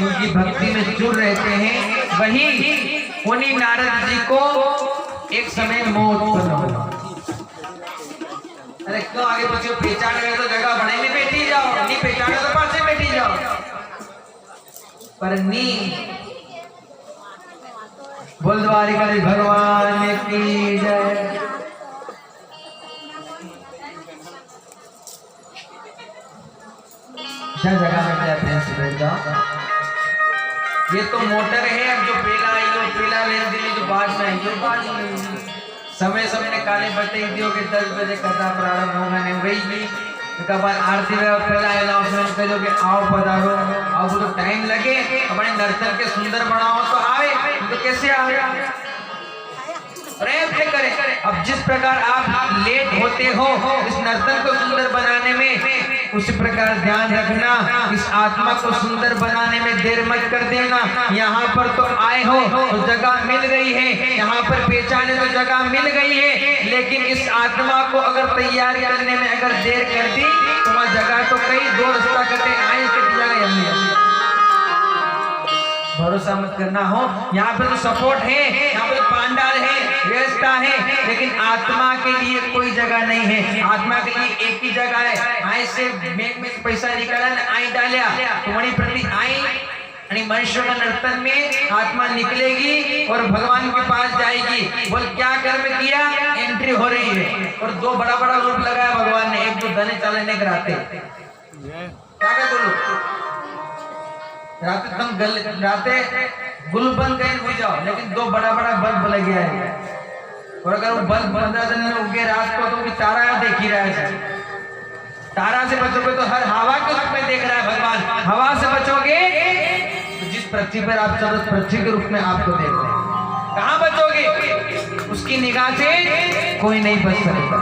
उनकी भक्ति में जुड़ रहते हैं, वही उन्हीं नारद जी को एक समय मोह उत्पन्न हुआ। अरे क्यों आगे पीछे पहचान गए तो जगह बने नहीं बैठी जाओ, नहीं पहचाने तो पास से बैठी जाओ। पर नी बोल द्वारिकाधीश भगवान की जय। जगह में जाते हैं सुबह जाओ। ये तो मोटर है, अब जो पीला आई हो पीला ले दिली, जो बाद में आई हो बाद में। समय समय ने काले बटे दियो कि 10 बजे कथा प्रारंभ होगा, नहीं वही भी एक बार आरती में पहला अनाउंसमेंट करो कि आओ पधारो, अब तो टाइम लगे, अपने नर्तन के सुंदर बनाओ तो आए, तो कैसे आएगा, प्रयत्न करें। अब जिस प्रकार आप लेट होते हो इस नर्तन को सुंदर बनाने में, उसी प्रकार ध्यान रखना इस आत्मा को सुंदर बनाने में देर मत कर देना। यहाँ पर तो आए हो तो जगह मिल गई है, यहाँ पर पहचाने तो जगह मिल गई है, लेकिन इस आत्मा को अगर तैयार करने में अगर देर कर दी तो वहाँ जगह तो कई दो रास्ता कटे आए कट जाएगा। भरोसा मत करना हो, यहाँ पे तो सपोर्ट है, यहाँ पे पांडाल है, व्यवस्था है, लेकिन आत्मा के लिए कोई जगह नहीं है। आत्मा के लिए एक ही जगह है। आई से बैंक में पैसा निकाला आई डालिया तो वही प्रति आई मनुष्य का नर्तन में आत्मा निकलेगी और भगवान के पास जाएगी। बोल क्या कर्म किया, एंट्री हो रही है। और दो बड़ा बड़ा रूप लगाया भगवान ने, एक तो धने चालने कराते क्या बोलो रात तुम राते गुल बंद कहीं हो जाओ, लेकिन दो बड़ा बड़ा बल्ब लगे है, और अगर वो बल्ब 15 दिन में उगे रात को तो भी तारा देख ही रहा है। तारा से बचोगे तो हर हवा के रूप में देख रहा है भगवान, हवा से बचोगे तो जिस पृथ्वी पर आप चलो पृथ्वी के रूप में आपको देख रहे हैं। कहाँ बचोगे, उसकी निगाह से कोई नहीं बच सकता।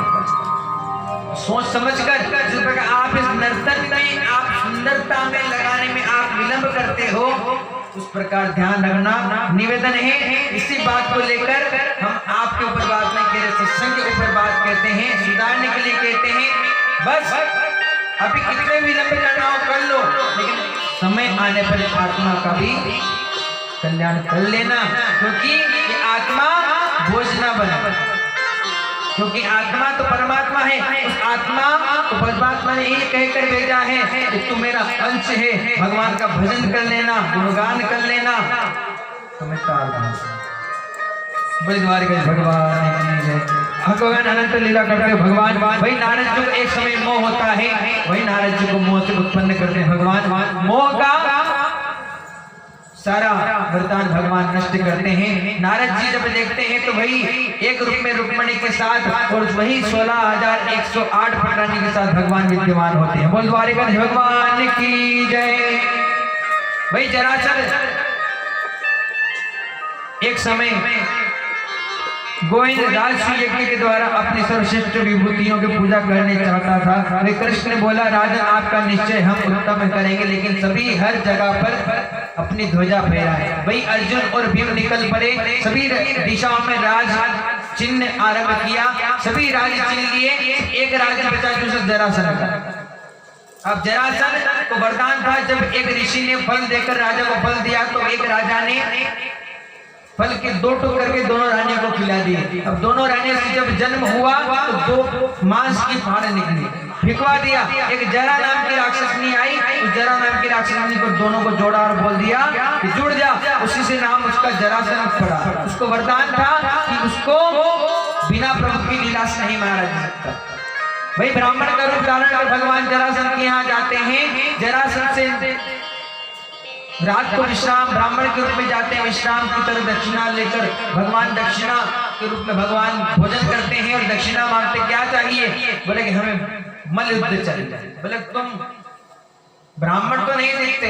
सोच समझकर जिस प्रकार आप इस नर्तन में आप सुंदरता में लगाने में आप विलंब करते हो, उस प्रकार ध्यान रखना निवेदन है। इसी बात को लेकर हम आपके ऊपर बात नहीं कह रहे, सत्संग के ऊपर बात कहते हैं, सुधारने के लिए कहते हैं। बस अभी कितने विलंब करना हो कर लो, लेकिन समय आने पर आत्मा का भी कल्याण कर लेना, क्योंकि ये आत्मा बोझ न बने, क्योंकि आत्मा तो परमात्मा है। उस आत्मा तो परमात्मा ने ये कहकर भेजा है कि तू मेरा अंश है, भगवान का भजन कर लेना, गुणगान कर लेना, तुम्हें भगवान अनंत लीला करते भगवान। वही नारद जी को एक समय मोह होता है, वही नारद जी को मोह से उत्पन्न करते हैं भगवान। मोह का सारा वरदान भगवान नष्ट करते हैं। नारद जी जब देखते हैं तो वही एक रूप में रुक्मणी के साथ और वही 16,108 फटानी के साथ भगवान विद्यमान होते हैं। बोल द्वारिकाधीश भगवान की जय। वही जरासंध एक समय गोविंद राजसूय यज्ञ के द्वारा अपनी सर्वश्रेष्ठ विभूतियों की पूजा करने चाहता था। वे कृष्ण ने बोला, राजन आपका निश्चय हम उत्तम करेंगे, लेकिन सभी हर जगह पर अपनी ध्वजा फहराए। वही अर्जुन और भीम निकल पड़े, सभी दिशाओं में राज चिन्ह आरंभ किया, सभी राज चिन्ह लिए। एक राज बचा जो जरासंध था। अब जरासंध को वरदान था, जब एक ऋषि ने फल देकर राजा को फल दिया तो एक राजा ने फल के 2 टुकड़े के दोनों रानियों को खिला दिए। अब दोनों रानियों से जब जन्म हुआ तो 2 मांस की फाड़ निकली, फिकवा दिया। एक जरा नाम की राक्षसनी आई, उस जरा नाम की राक्षसनी को दोनों को जोड़ा और बोल दिया कि जुड़ जा। उसी से नाम उसका जरासंध पड़ा। उसको वरदान था कि उसको बिना प्रभु की लीला से नहीं मारा जा सकता। वही ब्राह्मण का रूप धारण कर भगवान जरासंध के यहाँ जाते हैं। जरासंध से रात को विश्राम ब्राह्मण के रूप में जाते हैं, विश्राम की तरह दक्षिणा लेकर भगवान दक्षिणा के रूप में भगवान भोजन करते हैं और दक्षिणा मांगते। क्या चाहिए, बोले कि हमें मल्ल युद्ध चाहिए। बोले तुम ब्राह्मण तो नहीं दिखते,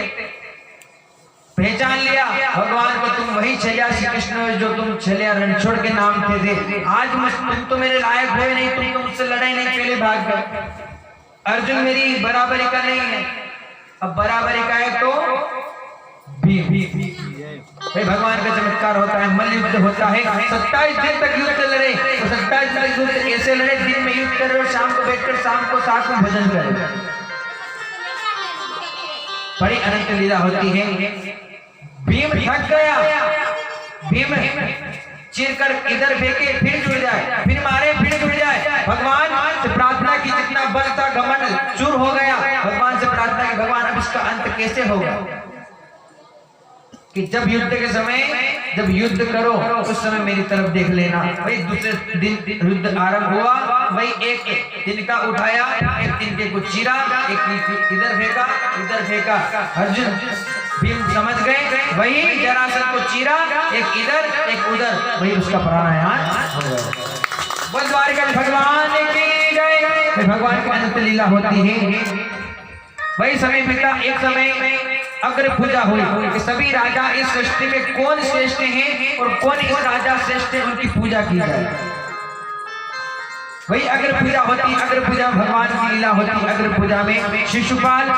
पहचान लिया भगवान को, तुम वही छलिया श्री कृष्ण जो तुम छलिया रणछोड़ के नाम थे। आज तुम तो मेरे लायक हुए नहीं, तुम तो मुझसे लड़ाई नहीं, पहले भाग गए। अर्जुन मेरी बराबरी का नहीं है, अब बराबरी का है तो भगवान का चमत्कार होता है, मल्ल युद्ध होता है। 27 दिन तक युद्ध लड़े, 27 दिन तक युद्ध ऐसे लड़े, दिन में युद्ध कर रहे, शाम को बैठकर शाम को साथ में भजन करे। बड़ी अनंत लीला होती है। भीम थक गया, भीम चीरकर इधर फेंके फिर जुड़ जाए, फिर मारे फिर जुड़ जाए। भगवान से प्रार्थना की, जितना बल था घमंड चूर हो गया। भगवान से प्रार्थना की, भगवान अब इसका अंत कैसे होगा? कि जब युद्ध के समय, जब युद्ध करो उस समय मेरी तरफ देख लेना। वही दूसरे दिन युद्ध आरंभ हुआ, वही एक तिनका उठाया, एक तिनके को चीरा, एक इधर फेंका। अर्जुन भीम समझ गए, वही जरासंध को चीरा, एक इधर एक उधर, वही उसका प्राणायाम हो गया। बोल द्वारकाधीश भगवान की जय। भगवान की अनंत लीला होती है। वही समय बीता, एक समय में अग्र पूजा हुई कि सभी राजा इस सृष्टि में कौन श्रेष्ठ हैं और कौन इस राजा श्रेष्ठ है, उनकी पूजा की जाए। वही अग्र पूजा होती। अग्र पूजा भगवान की लीला होती। अग्र पूजा में शिशुपाल,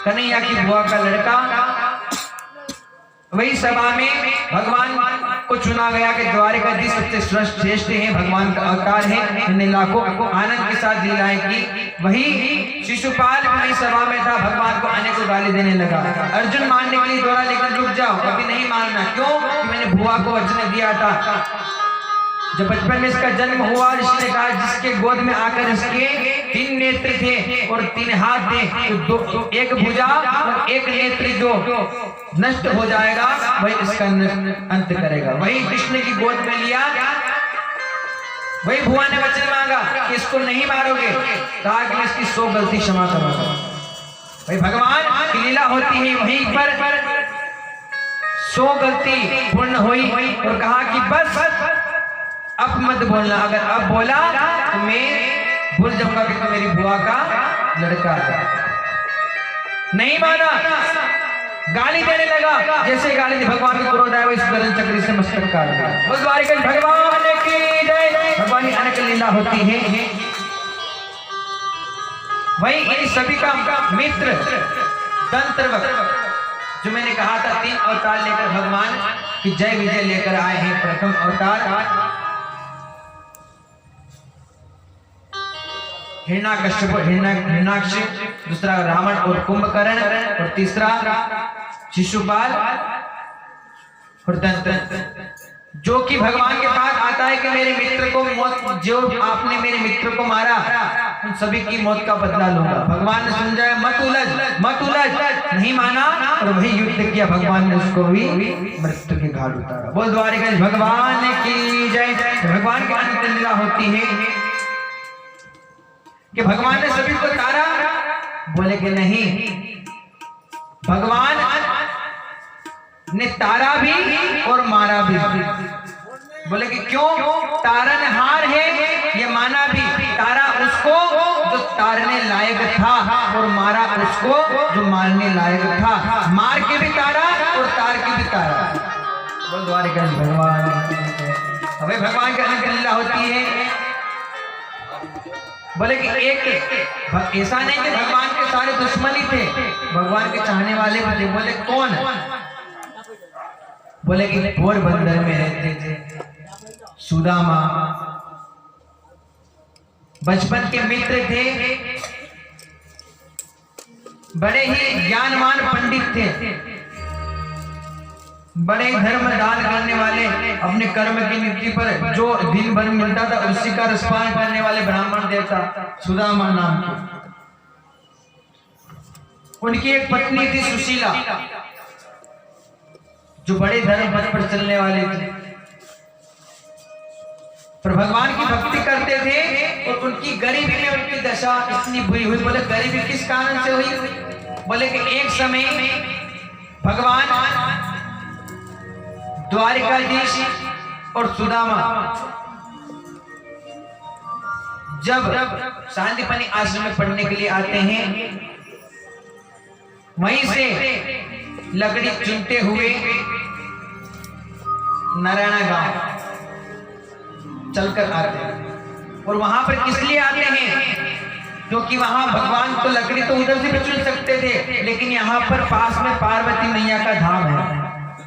कन्हैया की बुआ का लड़का, वही सभा में भगवान को चुना गया कि द्वारकाधीश सबसे श्रेष्ठ है, भगवान का अवतार है। इन्हें लाखों आनंद के साथ लीलाएं की। वही शिशुपाल वही सभा में था, भगवान को अनेकों गाली देने लगा। अर्जुन मानने के लिए दौड़ा, लेकिन रुक जाओ, अभी नहीं मानना। क्यों? कि मैंने बुआ को वचन दिया था। जब बचपन में इसका जन्म हुआ, ऋषि ने कहा जिसके गोद में आकर इसके 3 नेत्र थे और 3 हाथ थे, तो एक भुजा और एक नेत्र जो नष्ट हो जाएगा वही इसका अंत करेगा। वही कृष्ण की गोद में लिया। वही बुआ ने वचन मांगा कि इसको नहीं मारोगे, कहा कि इसकी 100 गलती क्षमा करूंगा। वही भगवान की लीला होती है। वहीं पर 100 गलती पूर्ण हुई और कहा कि बस अब मत बोलना, अगर अब बोला तो मैं भूल जाऊंगा कि तो मेरी बुआ का लड़का है। नहीं माना, गाली देने लगा। जैसे गाली दी, भगवान को क्रोध आया, इस गरज चक्री से मस्तक काट दिया। द्वारकाधीश भगवान की जय। भगवान की अनंत लीला होती है। वही इन सभी का मित्र दंतवक्र, जो मैंने कहा था 3 अवतार लेकर भगवान की जय विजय लेकर आए हैं। प्रथम अवतार हिरण्याकश्यप, हिरण्याक्ष, दूसरा रावण और कुंभकर्ण, और तीसरा शिशुपाल और दंत, जो कि भगवान के पास आता है कि मेरे मित्र को मौत, जो आपने मेरे मित्र को मारा, उन सभी की मौत का बदला लूंगा। भगवान ने समझाया मत उलझ, नहीं माना और वही युद्ध किया। भगवान ने उसको भी मृत्यु के घाट उतारा। बोल द्वारकाधीश भगवान की जय। भगवान की अनंत लीला होती है कि भगवान ने सभी को तारा, बोले कि नहीं, भगवान ने तारा भी और मारा भी। बोले कि क्यों? तारनहार है, ये माना भी। तारा उसको जो तारने लायक था और मारा उसको जो मारने लायक था। मार के भी तारा और तार के भी तारा। बोल द्वारकाधीश भगवान। अबे भगवान की अनंत लीला होती है। बोले कि एक ऐसा नहीं कि भगवान के सारे दुश्मन ही थे, भगवान के चाहने वाले भी थे। बोले कौन? बोले कि पोरबंदर में रहते थे सुदामा, बचपन के मित्र थे, बड़े ही ज्ञानवान पंडित थे, बड़े धर्म दान करने वाले, अपने कर्म की नियुक्ति पर जो दिन भर मिलता था उसी का रसपान करने वाले ब्राह्मण देवता सुदामा नाम के। उनकी एक पत्नी थी सुशीला, जो बड़े धर्म पथ पर चलने वाले थे, पर भगवान की भक्ति करते थे। और उनकी गरीबी में उनकी दशा इतनी बुरी हुई। बोले गरीबी किस कारण से हुई? बोले कि एक समय भगवान द्वारकाधीश और सुदामा जब शांतिपनी आश्रम में पढ़ने के लिए आते हैं, वहीं से लकड़ी चुनते हुए नारायणा गांव चलकर आते हैं। और वहां पर किस लिए आते हैं? क्योंकि वहां भगवान तो लकड़ी तो उधर से भी चुन सकते थे, लेकिन यहाँ पर पास में पार्वती मैया का धाम है,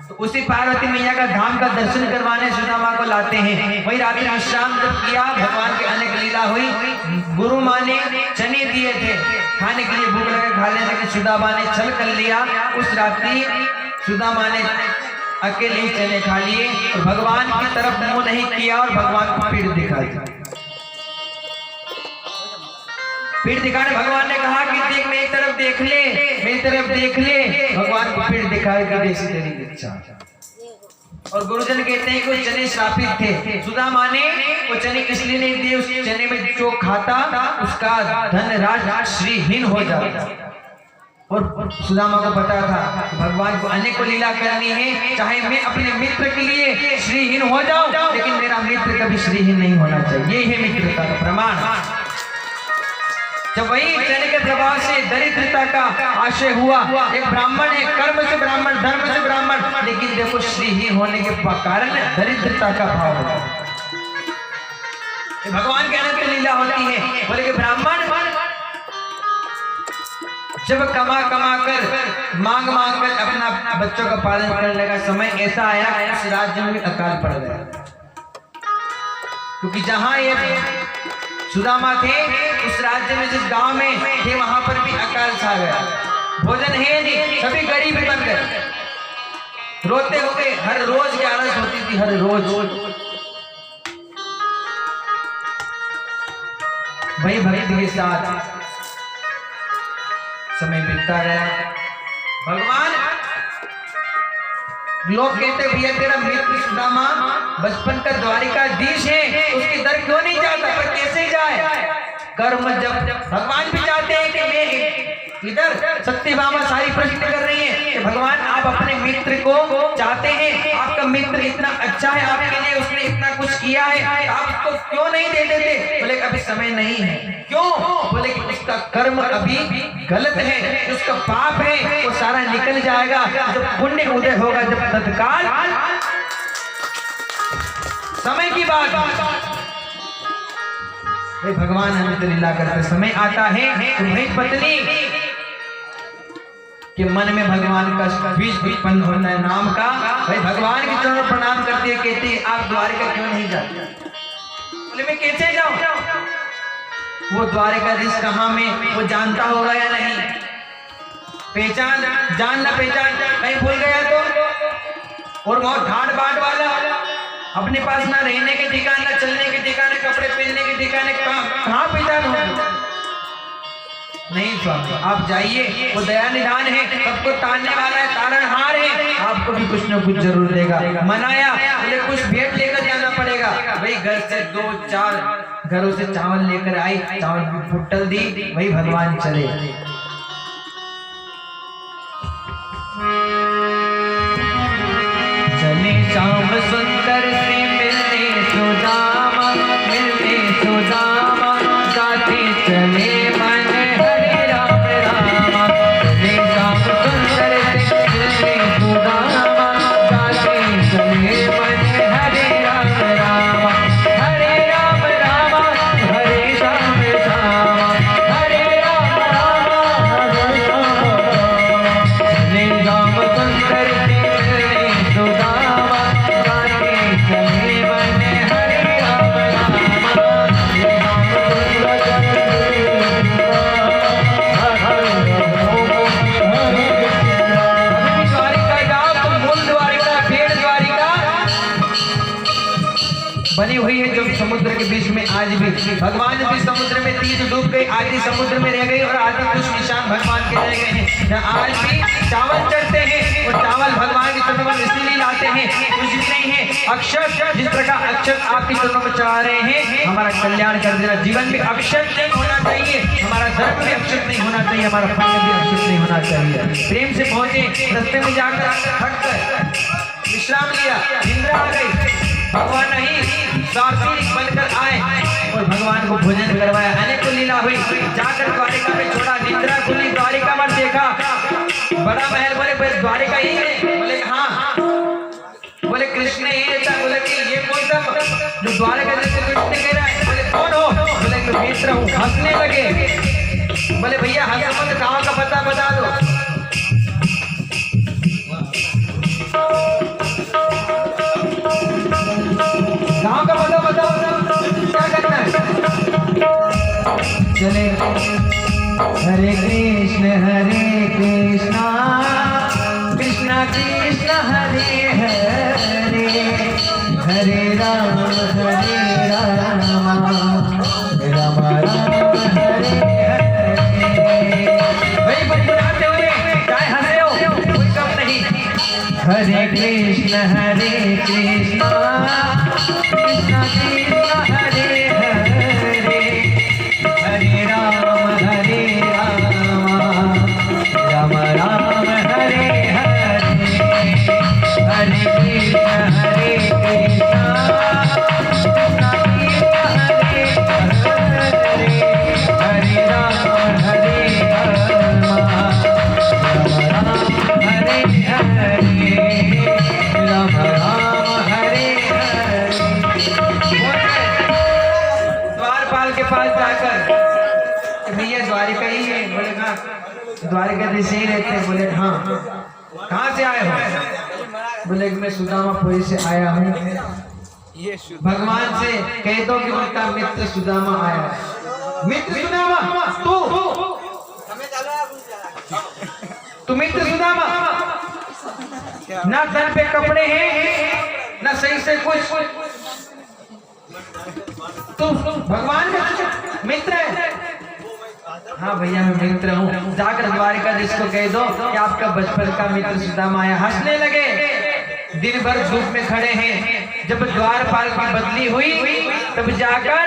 तो उसी पार्वती मैया का धाम का दर्शन करवाने सुदामा को लाते हैं। वही रात्रि विश्राम जब किया, भगवान की अनेक लीला हुई। गुरु माँ ने चने दिए थे खाने के लिए, भूख लगे खा लेने, लेकिन सुदामा ने छल कर लिया। उस रात्रि सुदामा ने अकेले ही चने खा लिए और भगवान की तरफ मुंह नहीं किया और भगवान को पीठ दिखाई। पीठ दिखाने भगवान ने कहा कि देख मेरी तरफ देख ले, मेरी तरफ देख ले। भगवान को पीठ दिखाए कि जैसी तेरी इच्छा। और गुरुजन कहते हैं कि वो चने श्रापित थे। सुदामा ने वो चने इसलिए नहीं दिए, उस चने में जो खाता उसका धन राज श्रीहीन हो जाता। और सुदामा को पता था कि भगवान को अनेक लीला करनी है, चाहे मैं अपने मित्र के लिए श्रीहीन हो जाऊं, लेकिन मेरा मित्र कभी श्रीहीन नहीं होना चाहिए। यही है मित्रता का प्रमाण। जब वही चने के प्रभाव से दरिद्रता का आशय हुआ, एक ब्राह्मण है, कर्म से ब्राह्मण, धर्म से ब्राह्मण, लेकिन देखो श्रीहीन होने के कारण दरिद्रता का भाव होता है। भगवान के अनंत लीला होती है। बोले कि ब्राह्मण जब कमा कर मांग कर अपना बच्चों का पालन करने का समय ऐसा आया, उस राज्य में अकाल पड़ गया। क्योंकि जहां ये सुदामा थे, उस राज्य में जिस गांव में थे, वहां पर भी अकाल छा गया। भोजन है नहीं, सभी गरीब बन गए, रोते हुए। हर रोज ग्यारस होती थी, हर रोज। भाई भक्ति के साथ समय बीतता गया। भगवान लोग कहते भैया तेरा मित्र सुदामा बचपन का द्वारिकाधीश है, उसके दर क्यों नहीं जाता? पर कैसे जाए? कर्म जब भगवान भी चाहते हैं कि मैं इधर सत्यभामा सारी प्रश्न कर रही है कि भगवान आप अपने मित्र को चाहते हैं, आपका मित्र इतना अच्छा है, आपके लिए उसने इतना कुछ किया है, आप उसको क्यों नहीं दे देते? बोले अभी समय नहीं है। क्यों? बोले कि उसका कर्म अभी गलत है, उसका पाप है, वो सारा निकल जाएगा जब पुण्य उदय होगा, जब तत्काल समय की बात। भगवान अनंत लीला करते समय आता है तो वही पत्नी के मन में भगवान का बीज उत्पन्न होता है नाम का। भाई भगवान के चरणों प्रणाम करती है, कहती है आप द्वारिका क्यों नहीं जाते? बोले मैं कैसे जाऊं? वो द्वारिकाधीश कहाँ में, वो जानता होगा या नहीं? पहचान जान ना पहचान कहीं भूल गया तो? और बहुत ठाट बाट वाला, अपने पास ना रहने के ठिकाने, ना चलने के ठिकाने, कपड़े पहनने के ठिकाने, कहाँ पहचान होगा? नहीं स्वामी आप जाइए, वो दया निधान है, सबको तारने वाला है, तारणहार है, आपको भी कुछ न कुछ जरूर देगा। मनाया, बोले कुछ भेंट लेकर जाना पड़ेगा। भाई घर से 2-4 घरों से चावल लेकर आई, चावल की फुटल दी, वही भगवान चले। चले श्याम सुंदर से मिलने सुदामा, मिलने सुदामा, गाते चले मन हरे राम रामा। चले श्याम सुंदर से मिलने सुदामा, गाते चले मन हरे राम रामा। हरे राम रामा, हरे राम रामा, हरे राम रामा, हरे राम रामा। चले श्याम सुंदर से मिलने सुदामा, बनी हुई है जो समुद्र के बीच में आज भी। भगवान भी समुद्र में तीज डूब गई, आधी समुद्र में रह गई और आधी कुछ निशान भगवान के रह गए हैं। जहाँ आज भी चावल चढ़ते हैं और चावल भगवान के चरणों में इसीलिए लाते हैं, कुछ नहीं है। अक्षर जिस प्रकार अक्षर आपके चरणों में चढ़ा रहे हैं, हमारा कल्याण कर देना। जीवन में अक्षर नहीं होना चाहिए, हमारा धर्म भी अक्षर नहीं होना चाहिए, हमारा पुण्य भी अक्षर नहीं होना चाहिए। प्रेम से पहुंचे, रास्ते में जाकर हट कर विश्राम लिया, निंद्रा आ गई, भगवान नहीं स्वार्थी बनकर आए और भगवान को भोजन करवाया। अनेक लीला हुई, जाकर द्वारिका में छोड़ा, निद्रा खुली, द्वारिका में देखा बड़ा महल। बोले द्वारिका ही है? बोले हाँ। बोले कृष्ण ही रहता? बोले कि ये कौन सा जो द्वारिका जैसे कृष्ण कह रहा है? बोले कौन हो? बोले कि मित्र हूँ। हंसने लगे। बोले भैया हंस मत, गाँव का पता बता दो। गाँव का बताओ क्या करना है। चले हरे कृष्ण कृष्ण कृष्ण हरे हरे, हरे राम राम राम हरे हरे। भाई बनाते हुए चाहे हंसे हो कोई कम नहीं। हरे कृष्ण कृष्ण कृष्ण हरे हरे, हरे राम राम राम हरे हरे, हरे कृष्ण कृष्ण कृष्ण हरे हरे, हरे राम हरे हरे, राम हरे हरे। द्वारपाल के पास जाकर भैया द्वारिका ही है, बोले हाँ द्वारिकाधीश ही रहते हैं। बोले हाँ कहाँ से आए हो? बोले मैं सुदामापुरी से आया हूँ। भगवान से कह दो कि उनका मित्र सुदामा आया है। मित्र सुदामा तू मित्र सुदामा, ना तन पे कपड़े हैं ना सही से कुछ, तू भगवान का मित्र है? हाँ भैया मैं मित्र हूँ। जाकर द्वारिकाधीश को कह दो कि आपका बचपन का मित्र सुदामा आया। हंसने लगे। दिन भर धूप में खड़े हैं। जब द्वारपाल की बदली हुई तब जाकर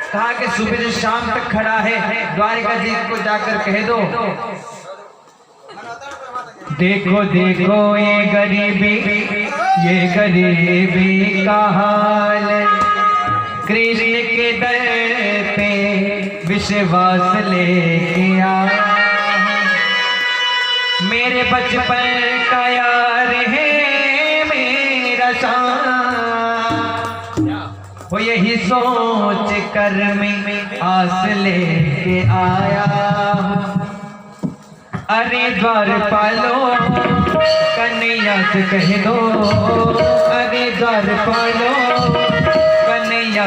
कहा कि सुबह से शाम तक खड़ा है। द्वारिकाधीश को जाकर कह दो देखो देखो ये गरीबी का हाल, कृष्ण के दर पे विश्वास लेके आ। मेरे बचपन का यार है मेरा वो यही सोच कर मैं आस लेके आया। अरे द्वारपालो कन्हैया से कह दो, अरे द्वारपालो कन्हैया